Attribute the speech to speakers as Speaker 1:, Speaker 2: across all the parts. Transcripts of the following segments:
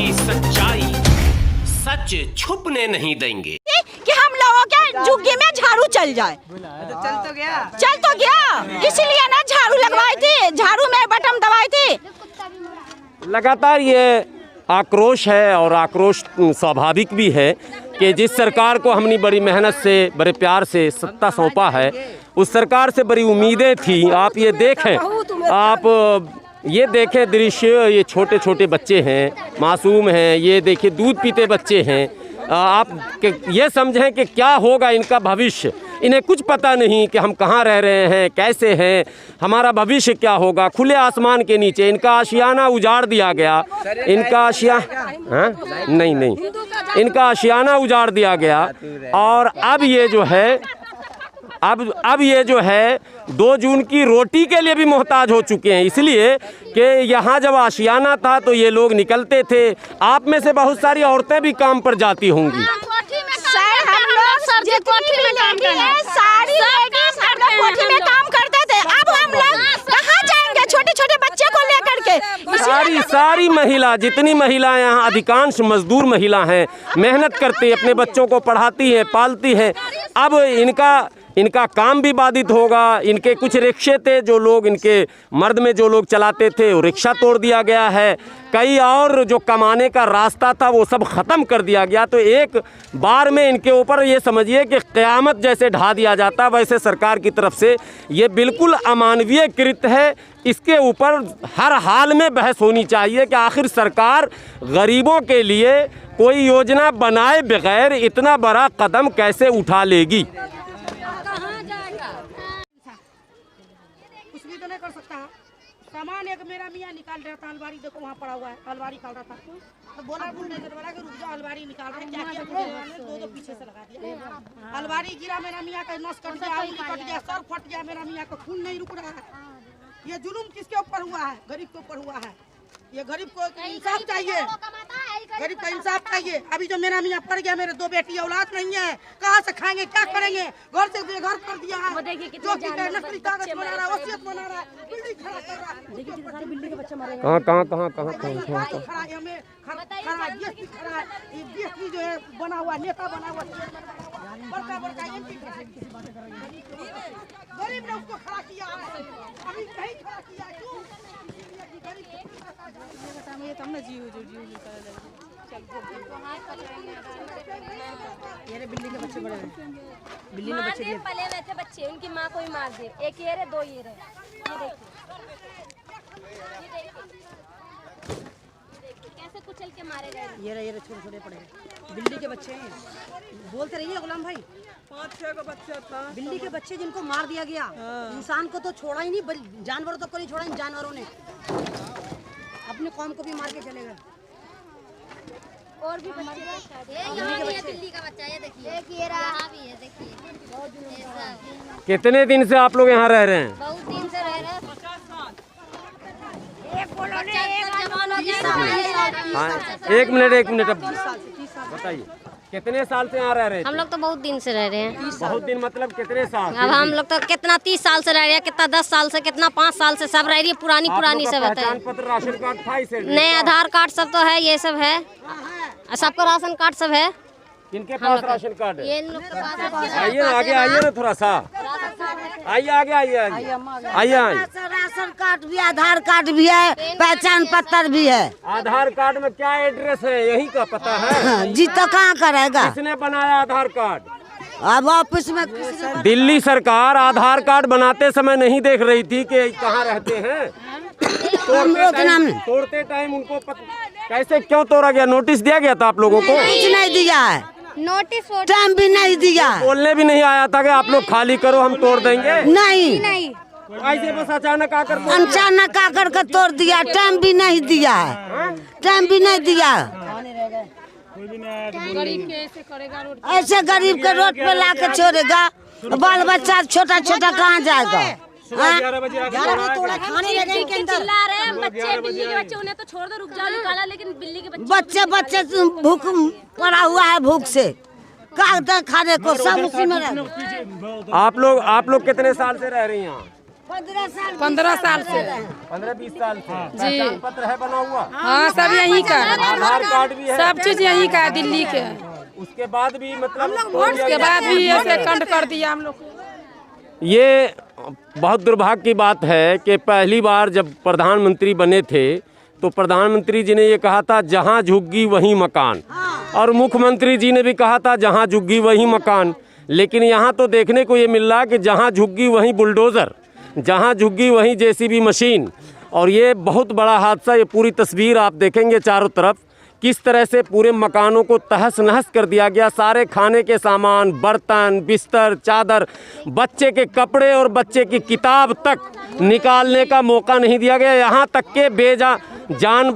Speaker 1: की सच्चाई सच छुपने नहीं देंगे
Speaker 2: कि हम लोगों के झुग्गी में झाड़ू चल जाए। चल तो गया इसीलिए ना झाड़ू लगवाई थी, झाड़ू में बटन दबाई थी।
Speaker 3: लगातार ये आक्रोश है और आक्रोश स्वाभाविक भी है कि जिस सरकार को हमने बड़ी मेहनत से बड़े प्यार से सत्ता सौंपा है, उस सरकार से बड़ी उम्मीदें थी। आप ये देखें, आप ये देखें दृश्य, ये छोटे छोटे बच्चे हैं, मासूम हैं, ये देखिए दूध पीते बच्चे हैं। आप ये समझें कि क्या होगा इनका भविष्य। इन्हें कुछ पता नहीं कि हम कहाँ रह रहे हैं, कैसे हैं, हमारा भविष्य क्या होगा। खुले आसमान के नीचे इनका आशियाना उजाड़ दिया गया। इनका इनका आशियाना उजाड़ दिया गया। और अब ये जो है 2 जून की रोटी के लिए भी मोहताज हो चुके हैं। इसलिए कि यहाँ जब आशियाना था तो ये लोग निकलते थे। आप में से बहुत सारी औरतें भी काम पर जाती होंगी।
Speaker 2: में काम करते थे, अब हम लोग कहाँ जाएंगे छोटे छोटे बच्चे को लेकर के।
Speaker 3: सारी महिला, जितनी महिलाएं यहाँ, अधिकांश मजदूर महिला हैं, मेहनत करती, अपने बच्चों को पढ़ाती हैं, पालती हैं। अब इनका काम भी बाधित होगा। इनके कुछ रिक्शे थे जो लोग, इनके मर्द में जो लोग चलाते थे, वो रिक्शा तोड़ दिया गया है। कई और जो कमाने का रास्ता था वो सब ख़त्म कर दिया गया। तो एक बार में इनके ऊपर ये समझिए कि क़यामत जैसे ढा दिया जाता। वैसे सरकार की तरफ से ये बिल्कुल अमानवीय कृत्य है। इसके ऊपर हर हाल में बहस होनी चाहिए कि आखिर सरकार गरीबों के लिए कोई योजना बनाए बगैर इतना बड़ा कदम कैसे उठा लेगी।
Speaker 4: कर सकता है। सामान एक मेरा मियाँ निकाल रहा था, अलमारी देखो वहाँ पड़ा हुआ है, अलमारी निकाल रहा था तो बोला बुलडोजर वाला कि रुक जाओ, अलमारी निकाल रहे हैं। क्या किया बुलडोजर वाले? दो पीछे से लगा दिया। अलमारी गिरा, मेरा मियाँ का नस कट गया, उंगली कट गया, सर फट गया, मेरा मियाँ का खून नहीं रुक रहा है। ये जुलूम किसके ऊपर हुआ है? गरीब के ऊपर हुआ है। ये गरीब को इंसाफ चाहिए, गरीब का इंसाफ चाहिए। अभी जो मेरा मियाँ पड़ गया, मेरे 2 बेटी औलाद नहीं है, कहाँ से खाएंगे, क्या करेंगे? घर से बेघर कर दिया है। जो कि नकली कागज बना रहा है, वसीयत बना रहा है, बिल्डिंग खड़ा कर रहा है। बिल्डिंग के बच्चे मरे हैं।
Speaker 3: कहाँ
Speaker 4: खड़ा जो है बना हुआ, नेता बना हुआ, बड़का एमपी गरीब ने उसको खड़ा किया है, अभी नहीं खड़ा किया। क्यों? ये बिल्ली के बच्चे बड़े हैं, बिल्ली ने बच्चे पले हुए थे बच्चे, उनकी माँ को ही मार दे। एक ये रहे, 2 ये रहे। ये देखिए कैसे कुचल के मारे गए। ये रहे छोटे छोटे पड़े बिल्ली के बच्चे हैं। बोलते रहिए गुलाम भाई,
Speaker 5: 5-6 का बच्चा था,
Speaker 4: बिल्ली के बच्चे जिनको मार दिया गया। इंसान को तो छोड़ा ही नहीं, जानवरों तक को नहीं छोड़ा। इन जानवरों ने अपने कौम को भी मार के चले गए। और भी बच्चे, ये बिल्ली का बच्चा, ये देखिए, यहाँ भी है, देखिए।
Speaker 3: कितने दिन से आप लोग यहाँ रह रहे हैं?
Speaker 4: बहुत दिन से रह रहे हैं।
Speaker 5: 50 साल।
Speaker 3: एक मिनट अब बताइए, कितने साल से यहाँ रह रहे हैं?
Speaker 6: हम लोग तो बहुत दिन से रह रहे हैं।
Speaker 3: बहुत दिन मतलब कितने साल?
Speaker 6: अब हम लोग तो कितना 30 साल से रह रहे हैं, कितना 10 साल से, कितना 5 साल से सब रह रही है। पुरानी सब है।
Speaker 3: पहचान पत्र, राशन कार्ड था इसे?
Speaker 6: नए आधार कार्ड सब तो है, ये सब है, सबका राशन कार्ड सब है।
Speaker 3: किनके पास राशन कार्ड है?
Speaker 6: ये लोग के पास।
Speaker 3: आइए आगे आइए ना थोड़ा सा, आइए आगे आइए।
Speaker 4: राशन कार्ड भी, आधार कार्ड भी है, पहचान पत्र भी है।
Speaker 3: आधार कार्ड में क्या एड्रेस है, यही का पता है?
Speaker 4: जी तो कहाँ करेगा?
Speaker 3: किसने बनाया आधार कार्ड?
Speaker 4: अब ऑफिस में
Speaker 3: दिल्ली सरकार आधार कार्ड बनाते समय नहीं देख रही थी कि कहाँ रहते हैं। तोड़ते टाइम उनको कैसे क्यों तोड़ा गया? नोटिस दिया गया था आप लोगों को?
Speaker 4: नहीं दिया है,
Speaker 6: नोटिस
Speaker 4: टाइम भी नहीं दिया।
Speaker 3: बोलने भी नहीं आया था कि आप लोग खाली करो, हम तोड़ देंगे?
Speaker 4: नहीं,
Speaker 3: ऐसे बस अचानक आकर
Speaker 4: के तोड़ दिया। टाइम भी नहीं दिया है, टाइम भी नहीं दिया। ऐसे गरीब के रोड पे ला के छोड़ेगा, बाल बच्चा छोटा छोटा कहाँ जाएगा?
Speaker 3: 11 बजे
Speaker 4: खाने लगे के अंदर
Speaker 6: बच्चे, बिल्ली के बच्चे, उन्हें तो छोड़ दो, रुक जाओ, निकाला, लेकिन बिल्ली के
Speaker 4: बच्चे भूख पड़ा हुआ है, भूख से खाने को सब उसी में।
Speaker 3: आप लोग कितने साल से रह रही हैं यहाँ?
Speaker 5: 15 साल से
Speaker 3: 15-20 साल से
Speaker 5: जी।
Speaker 3: पहचान पत्र है बना हुआ?
Speaker 5: हाँ, सब यहीं का है।
Speaker 3: आधार कार्ड भी है?
Speaker 5: सब चीज यहीं का है, दिल्ली के।
Speaker 3: उसके बाद भी मतलब
Speaker 5: उसके बाद भी ऐसे कांड कर दिया हम लोग को।
Speaker 3: ये बहुत दुर्भाग्य की बात है कि पहली बार जब प्रधानमंत्री बने थे तो प्रधानमंत्री जी ने ये कहा था जहाँ झुग्गी वहीं मकान, और मुख्यमंत्री जी ने भी कहा था जहाँ झुग्गी वहीं मकान। लेकिन यहाँ तो देखने को ये मिल रहा कि जहाँ झुग्गी वहीं बुलडोज़र, जहाँ झुग्गी वहीं जेसीबी मशीन। और ये बहुत बड़ा हादसा, ये पूरी तस्वीर आप देखेंगे चारों तरफ किस तरह से पूरे मकानों को तहस नहस कर दिया गया। सारे खाने के सामान, बर्तन, बिस्तर, चादर, बच्चे के कपड़े और बच्चे की किताब तक निकालने का मौका नहीं दिया गया। यहाँ तक के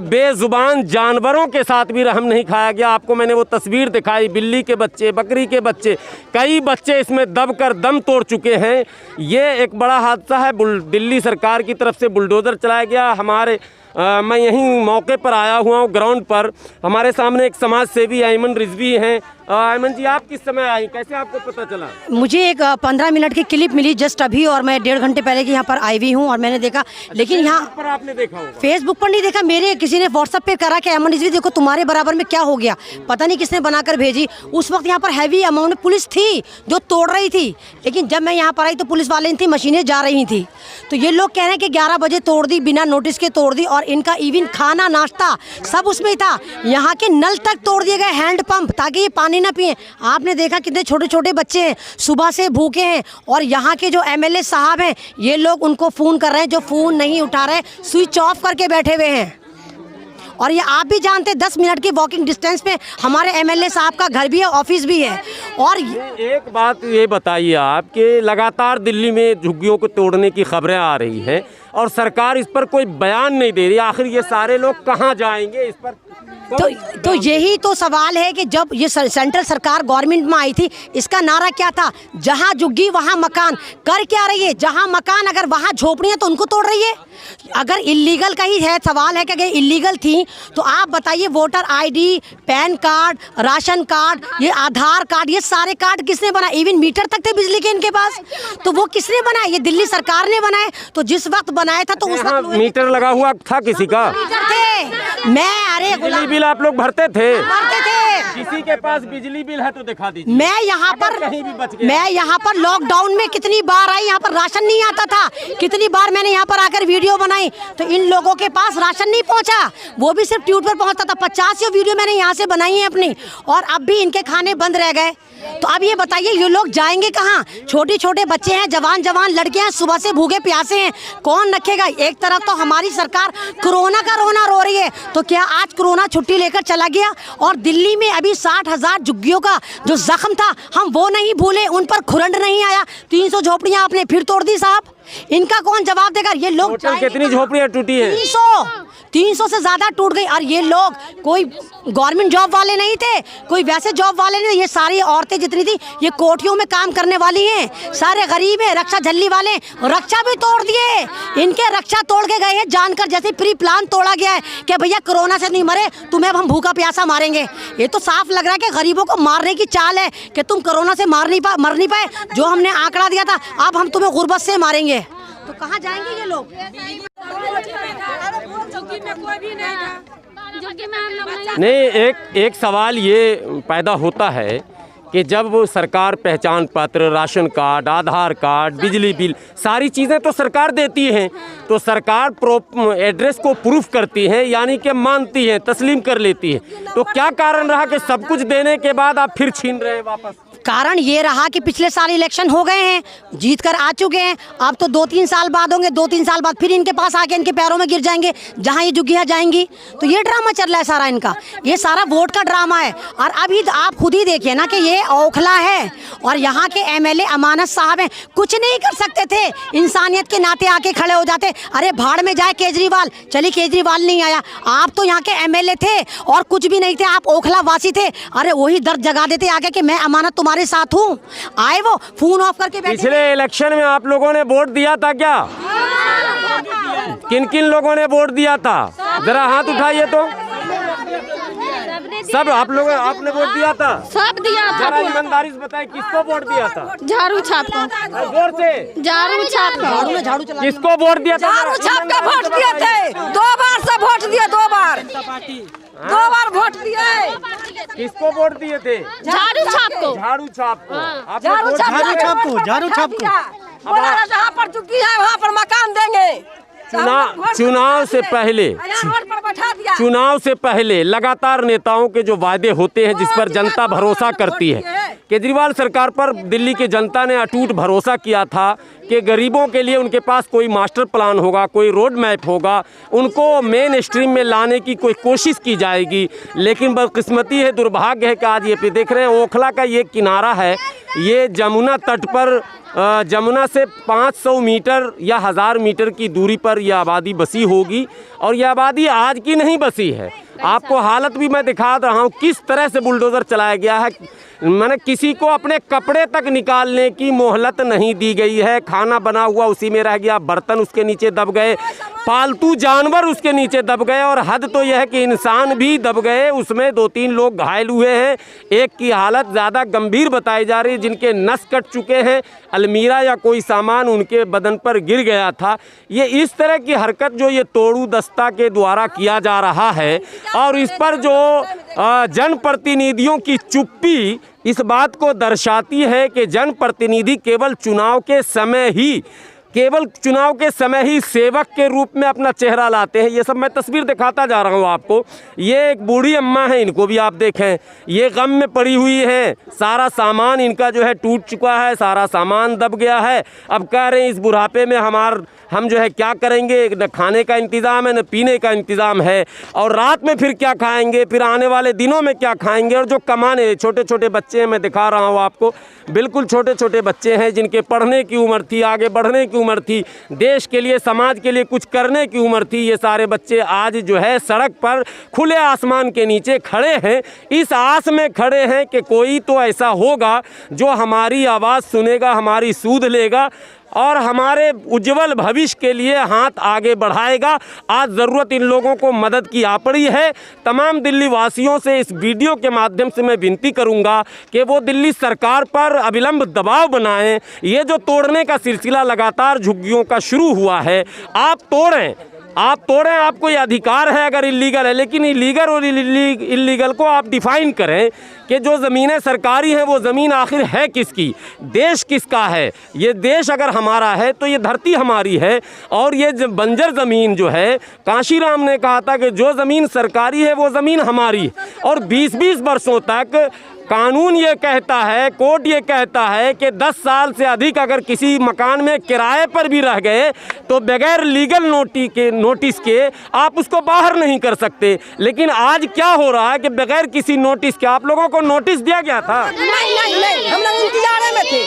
Speaker 3: बेजुबान जानवरों के साथ भी रहम नहीं खाया गया। आपको मैंने वो तस्वीर दिखाई, बिल्ली के बच्चे, बकरी के बच्चे, कई बच्चे इसमें दबकर दम तोड़ चुके हैं। ये एक बड़ा हादसा है। दिल्ली सरकार की तरफ से बुलडोज़र चलाया गया। मैं यहीं मौके पर आया हुआ हूँ ग्राउंड पर। हमारे सामने एक समाज सेवी अयमन रिजवी हैं। अयमन जी, आप किस समय आई, कैसे आपको पता चला?
Speaker 7: मुझे एक 15 मिनट की क्लिप मिली जस्ट अभी, और मैं 1.5 घंटे पहले की यहाँ पर आई हुई हूँ और मैंने देखा। लेकिन यहाँ
Speaker 3: पर आपने देखा होगा?
Speaker 7: फेसबुक पर नहीं देखा, मेरे किसी ने व्हाट्सएप पे करा कि अयमन रिजवी देखो तुम्हारे बराबर में क्या हो गया, पता नहीं किसने बनाकर भेजी। उस वक्त यहाँ पर हैवी अमाउंट में पुलिस थी जो तोड़ रही थी, लेकिन जब मैं यहाँ पर आई तो पुलिस वाले नहीं थी, मशीनें जा रही थी। तो ये लोग कह रहे हैं कि 11 बजे तोड़ दी, बिना नोटिस के तोड़ दी, और इनका इवन खाना नाश्ता सब उसमें था। यहाँ के नल तक तोड़ दिए गए, हैंडपंप, ताकि ये पानी ना पिए। आपने देखा कितने छोटे छोटे बच्चे हैं, सुबह से भूखे हैं। और यहाँ के जो एमएलए साहब हैं, ये लोग उनको फ़ोन कर रहे हैं, जो फ़ोन नहीं उठा रहे, स्विच ऑफ करके बैठे हुए हैं। और ये आप भी जानते हैं 10 मिनट की वॉकिंग डिस्टेंस पे हमारे एमएलए साहब का घर भी है, ऑफिस भी है। और
Speaker 3: एक बात ये बताइए आप कि लगातार दिल्ली में झुग्गियों को तोड़ने की खबरें आ रही हैं और सरकार इस पर कोई बयान नहीं दे रही। आखिर ये सारे लोग कहाँ जाएंगे? इस पर
Speaker 7: तो यही तो सवाल है कि जब ये सेंट्रल सरकार गवर्नमेंट में आई थी, इसका नारा क्या था? जहाँ झुग्गी वहाँ मकान। कर क्या रही है? जहाँ मकान, अगर वहाँ झोपड़ियाँ तो उनको तोड़ रही है। अगर इलीगल का ही है सवाल है कि अगर इलीगल थी तो आप बताइए, voter ID, pan card, ration card, ये आधार कार्ड, ये सारे कार्ड किसने बनाए? इवन मीटर तक थे बिजली के इनके पास, तो वो किसने बनाए? ये दिल्ली सरकार ने बनाए। तो जिस वक्त बनाया था तो उस वक्त
Speaker 3: मीटर लगा हुआ था किसी का?
Speaker 7: मीटर थे। मैं
Speaker 3: बिजली बिल आप लोग भरते थे?
Speaker 7: भरते थे।
Speaker 3: किसी के पास बिजली बिल है तो दिखा दीजिए।
Speaker 7: मैं यहाँ पर
Speaker 3: कहीं भी बच गया।
Speaker 7: मैं यहाँ पर लॉकडाउन में कितनी बार आई, यहाँ पर राशन नहीं आता था। कितनी बार मैंने यहाँ पर आकर वीडियो बनाई तो इन लोगों के पास राशन नहीं पहुँचा, वो भी सिर्फ ट्यूब पर पहुँचता था। 50 वीडियो मैंने यहाँ से बनाई है अपनी, और अब भी इनके खाने बंद रह गए। तो अब ये बताइए ये लोग जाएंगे कहाँ? छोटे छोटे बच्चे हैं, जवान जवान लड़कियां हैं, सुबह से भूखे प्यासे हैं, कौन रखेगा? एक तरफ तो हमारी सरकार कोरोना का रोना रो रही है, तो क्या आज कोरोना छुट्टी लेकर चला गया? और दिल्ली में अभी 60,000 झुग्गियों का जो जख्म था हम वो नहीं भूले, उन पर खुरंड नहीं आया। 300 झोपड़ियां आपने फिर तोड़ दी साहब, इनका कौन जवाब देगा? ये लोग
Speaker 3: कितनी झोपड़ियां टूटी है?
Speaker 7: 300 से ज्यादा टूट गई। और ये लोग कोई गवर्नमेंट जॉब वाले नहीं थे, कोई वैसे जॉब वाले नहीं थे। ये सारी औरतें जितनी थी ये कोठियों में काम करने वाली हैं, सारे गरीब हैं, रक्षा झल्ली वाले। रक्षा भी तोड़ दिए, इनके रक्षा तोड़ के गए हैं जानकर, जैसे प्री प्लान तोड़ा गया है कि भैया कोरोना से नहीं मरे तुम्हें अब हम भूखा प्यासा मारेंगे। ये तो साफ लग रहा है कि गरीबों को मारने की चाल है कि तुम कोरोना से मर नहीं पाए, जो हमने आंकड़ा दिया था अब हम तुम्हें गुर्बत से मारेंगे। तो कहाँ जाएंगे ये लोग?
Speaker 3: नहीं, एक सवाल ये पैदा होता है कि जब वो सरकार पहचान पत्र, राशन कार्ड, आधार कार्ड, बिजली बिल, सारी चीज़ें तो सरकार देती हैं, तो सरकार एड्रेस को प्रूफ करती है, यानी कि मानती है, तस्लीम कर लेती है। तो क्या कारण रहा कि सब कुछ देने के बाद आप फिर छीन रहे हैं वापस?
Speaker 7: कारण ये रहा कि पिछले साल इलेक्शन हो गए हैं, जीत कर आ चुके हैं, अब तो 2-3 साल बाद होंगे, 2-3 साल बाद फिर इनके पास आके इनके पैरों में गिर जाएंगे जहां ये झुग्गियां जाएंगी। तो ये ड्रामा चल रहा है सारा इनका, ये सारा वोट का ड्रामा है। और अभी आप खुद ही देखिए ना कि ये औखला है और यहाँ के एमएलए अमानत साहब हैं, कुछ नहीं कर सकते थे, इंसानियत के नाते आके खड़े हो जाते। अरे भाड़ में जाए केजरीवाल, चलिए केजरीवाल नहीं आया, आप तो यहाँ के एमएलए थे और कुछ भी नहीं थे, आप ओखला वासी थे। अरे वही दर्द जगा देते आगे कि मैं अमानत तुम्हारे साथ हूँ। आए वो फोन ऑफ करके बैठे।
Speaker 3: पिछले इलेक्शन में आप लोगों ने वोट दिया था क्या? किन किन लोगों ने वोट दिया था? जरा हाथ उठाइए तो। सब आप लोग आपने वोट दिया था?
Speaker 5: सब दिया था।
Speaker 3: जरा ईमानदारी से बताए किसको वोट दिया था?
Speaker 5: झाड़ू छाप को।
Speaker 3: जोर से।
Speaker 5: झाड़ू छाप को।
Speaker 7: झाड़ू चला
Speaker 3: किसको वोट दिया था?
Speaker 2: झाड़ू छाप का वोट दिए थे, 2 बार से वोट दिए, 2 बार 2 बार वोट दिए।
Speaker 3: किसको वोट दिए थे?
Speaker 5: झाड़ू छाप को।
Speaker 3: झाड़ू छाप को। आपने
Speaker 2: झाड़ू
Speaker 3: वोट
Speaker 2: छाप
Speaker 3: दिया?
Speaker 7: झाड़ू छाप को।
Speaker 2: बोला ना जहाँ पर चुकी है वहाँ पर मकान देंगे।
Speaker 3: चुनाव से पहले
Speaker 2: रोड पर बैठा दिया।
Speaker 3: चुनाव से पहले लगातार नेताओं के जो वादे होते हैं जिस पर जनता भरोसा करती है, केजरीवाल सरकार पर दिल्ली की जनता ने अटूट भरोसा किया था कि गरीबों के लिए उनके पास कोई मास्टर प्लान होगा, कोई रोड मैप होगा, उनको मेन स्ट्रीम में लाने की कोई कोशिश की जाएगी। लेकिन बदकिस्मती है, दुर्भाग्य है कि आज ये देख रहे हैं ओखला का ये किनारा है, ये जमुना तट पर जमुना से 500 मीटर या 1000 मीटर की दूरी पर यह आबादी बसी होगी और यह आबादी आज की नहीं बसी है। आपको हालत भी मैं दिखा रहा हूँ किस तरह से बुलडोज़र चलाया गया है। मैंने किसी को अपने कपड़े तक निकालने की मोहलत नहीं दी गई है। खाना बना हुआ उसी में रह गया, बर्तन उसके नीचे दब गए, पालतू जानवर उसके नीचे दब गए और हद तो यह है कि इंसान भी दब गए। उसमें 2-3 लोग घायल हुए हैं, एक की हालत ज़्यादा गंभीर बताई जा रही है, जिनके नस कट चुके हैं, अलमीरा या कोई सामान उनके बदन पर गिर गया था। ये इस तरह की हरकत जो ये तोड़ू दस्ता के द्वारा किया जा रहा है और इस पर जो जनप्रतिनिधियों की चुप्पी इस बात को दर्शाती है कि जनप्रतिनिधि केवल चुनाव के समय ही सेवक के रूप में अपना चेहरा लाते हैं। ये सब मैं तस्वीर दिखाता जा रहा हूँ आपको। ये एक बूढ़ी अम्मा है, इनको भी आप देखें, ये गम में पड़ी हुई है, सारा सामान इनका जो है टूट चुका है, सारा सामान दब गया है। अब कह रहे हैं इस बुढ़ापे में हम जो है क्या करेंगे, न खाने का इंतज़ाम है न पीने का इंतज़ाम है और रात में फिर क्या खाएंगे, फिर आने वाले दिनों में क्या खाएंगे। और जो कमाने छोटे छोटे बच्चे हैं, मैं दिखा रहा हूँ आपको, बिल्कुल छोटे छोटे बच्चे हैं जिनके पढ़ने की उम्र थी, आगे बढ़ने की उम्र थी, देश के लिए समाज के लिए कुछ करने की उम्र थी, ये सारे बच्चे आज जो है सड़क पर खुले आसमान के नीचे खड़े हैं। इस आस में खड़े हैं कि कोई तो ऐसा होगा जो हमारी आवाज़ सुनेगा, हमारी सूध लेगा और हमारे उज्जवल भविष्य के लिए हाथ आगे बढ़ाएगा। आज ज़रूरत इन लोगों को मदद की आ पड़ी है। तमाम दिल्ली वासियों से इस वीडियो के माध्यम से मैं विनती करूंगा कि वो दिल्ली सरकार पर अविलंब दबाव बनाएं। ये जो तोड़ने का सिलसिला लगातार झुग्गियों का शुरू हुआ है, आप तोड़ें, आपको ये अधिकार है अगर इलीगल है, लेकिन इलीगल और इलीगल को आप डिफ़ाइन करें कि जो ज़मीनें सरकारी हैं वो ज़मीन आखिर है किसकी, देश किसका है। ये देश अगर हमारा है तो ये धरती हमारी है और ये बंजर ज़मीन जो है, कांशीराम ने कहा था कि जो ज़मीन सरकारी है वो ज़मीन हमारी। और 20-20 वर्षों तक कानून ये कहता है, कोर्ट ये कहता है कि 10 साल से अधिक अगर किसी मकान में किराए पर भी रह गए तो बगैर लीगल नोटिस के आप उसको बाहर नहीं कर सकते। लेकिन आज क्या हो रहा है कि बगैर किसी नोटिस के, आप लोगों को नोटिस दिया गया था?
Speaker 2: नहीं, हम लोग इंतजार में थे।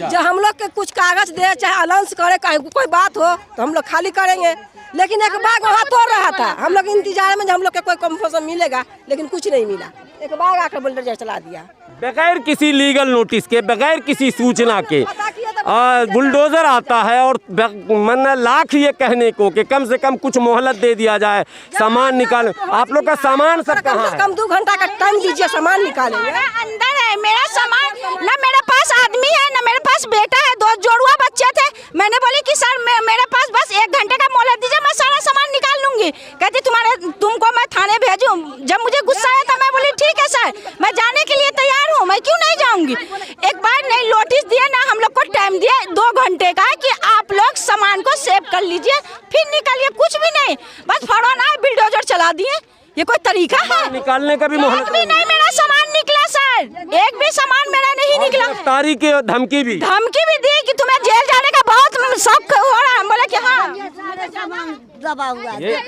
Speaker 2: जब हम लोग के कुछ कागज दे, चाहे अनाउंस करे, कोई बात हो तो हम लोग खाली करेंगे। लेकिन एक बाग वहाँ तोड़ रहा था, हम लोग इंतजार में, हम लोग के कोई कंफर्मेशन मिलेगा, लेकिन कुछ नहीं मिला। एक बाग आकर बुलडोजर चला दिया
Speaker 3: बगैर किसी लीगल नोटिस के, बगैर किसी सूचना के बुलडोज़र आता है और लाख ये कहने को कि कम से कम कुछ मोहलत दे दिया जाए, सामान निकाल। आप लोग का सामान सब कहाँ है?
Speaker 2: कम 2 घंटा का टाइम दीजिए, सामान निकालेंगे।
Speaker 4: अंदर है मेरा सामान, ना मेरे पास आदमी है ना मेरे पास बेटा है, 2 जोड़ुआ बच्चे थे। मैंने बोली कि सर मेरे पास बस 1 घंटे का मोहलत दीजिए, मैं सारा सामान निकाल लूंगी। कहती तुमको मैं थाने भेजूं? जब मुझे गुस्सा आया था मैं बोली ठीक है सर, मैं जाने के लिए तैयार हूँ, मैं क्यों नहीं जाऊंगी। एक बार नहीं नोटिस दिया ना हम लोग को टाइम दिया 2 घंटे का कि आप लोग सामान को सेव कर लीजिए फिर निकालिए, कुछ भी नहीं, बस फौरन आए बिल्डोजर चला दिए। ये कोई तरीका है?
Speaker 3: निकालने का भी मोहलत
Speaker 4: भी नहीं, मेरा सामान निकला सर, एक भी सामान मेरा नहीं निकला।
Speaker 3: गिरफ्तारी की धमकी भी
Speaker 4: दी कि तुम्हें जेल जाने का बहुत शौक हो रहा है। हम बोले कि हाँ,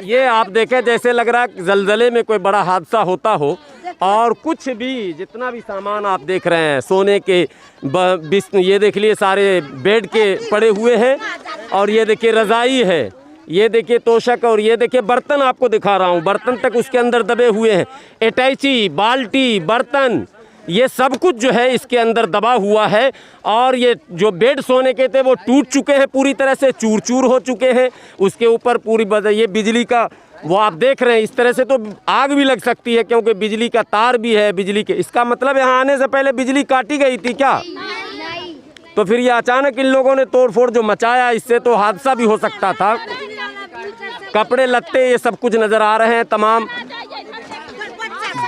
Speaker 3: ये आप देखें जैसे लग रहा है जलजले में कोई बड़ा हादसा होता हो। और कुछ भी जितना भी सामान आप देख रहे हैं, सोने के ये देख लिए सारे बेड के पड़े हुए हैं और ये देखिए रज़ाई है, ये देखिए तोशक और ये देखिए बर्तन आपको दिखा रहा हूँ, बर्तन तक उसके अंदर दबे हुए हैं, अटैची, बाल्टी, बर्तन, ये सब कुछ जो है इसके अंदर दबा हुआ है। और ये जो बेड सोने के थे वो टूट चुके हैं, पूरी तरह से चूर चूर हो चुके हैं। उसके ऊपर पूरी ये बिजली का वो आप देख रहे हैं, इस तरह से तो आग भी लग सकती है क्योंकि बिजली का तार भी है बिजली के। इसका मतलब यहाँ आने से पहले बिजली काटी गई थी क्या? तो फिर ये अचानक इन लोगों ने तोड़फोड़ जो मचाया, इससे तो हादसा भी हो सकता था। कपड़े लत्ते ये सब कुछ नज़र आ रहे हैं तमाम,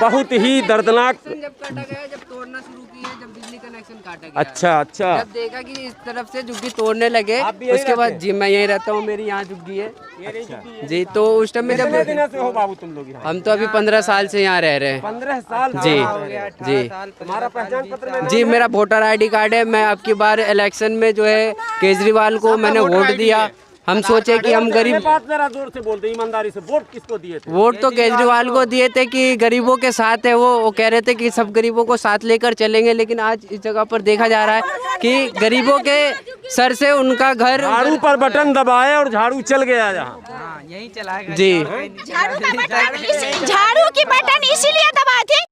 Speaker 3: बहुत ही दर्दनाक।
Speaker 8: जब काटा गया, जब तोड़ना शुरू किए, जब बिजली कनेक्शन काटा गया,
Speaker 3: अच्छा
Speaker 8: जब देखा कि इस तरफ से झुग्गी तोड़ने लगे, उसके बाद जी मैं यहीं रहता हूँ, मेरी यहाँ झुग्गी है। जी तो उस टाइम में जब
Speaker 3: से हो बाबू तुम लोग यहाँ?
Speaker 8: हम तो अभी 15 साल से यहाँ रह रहे हैं।
Speaker 3: 15 साल?
Speaker 8: जी जी।
Speaker 3: तुम्हारा पहचान पत्र?
Speaker 8: जी मेरा वोटर ID कार्ड है। मैं अब की बार इलेक्शन में जो है केजरीवाल को मैंने वोट दिया। हम सोचे कि हम गरीब,
Speaker 3: बात जरा जोर से बोलते ईमानदारी से, वोट किसको दिए थे?
Speaker 8: वोट तो केजरीवाल को दिए थे कि गरीबों के साथ है वो कह रहे थे कि सब गरीबों को साथ लेकर चलेंगे। लेकिन आज इस जगह पर देखा जा रहा है कि गरीबों के सर से उनका घर,
Speaker 3: झाड़ू पर बटन दबाए और झाड़ू चल गया यहाँ।
Speaker 8: जी
Speaker 9: झाड़ू की बटन इसीलिए दबाए थे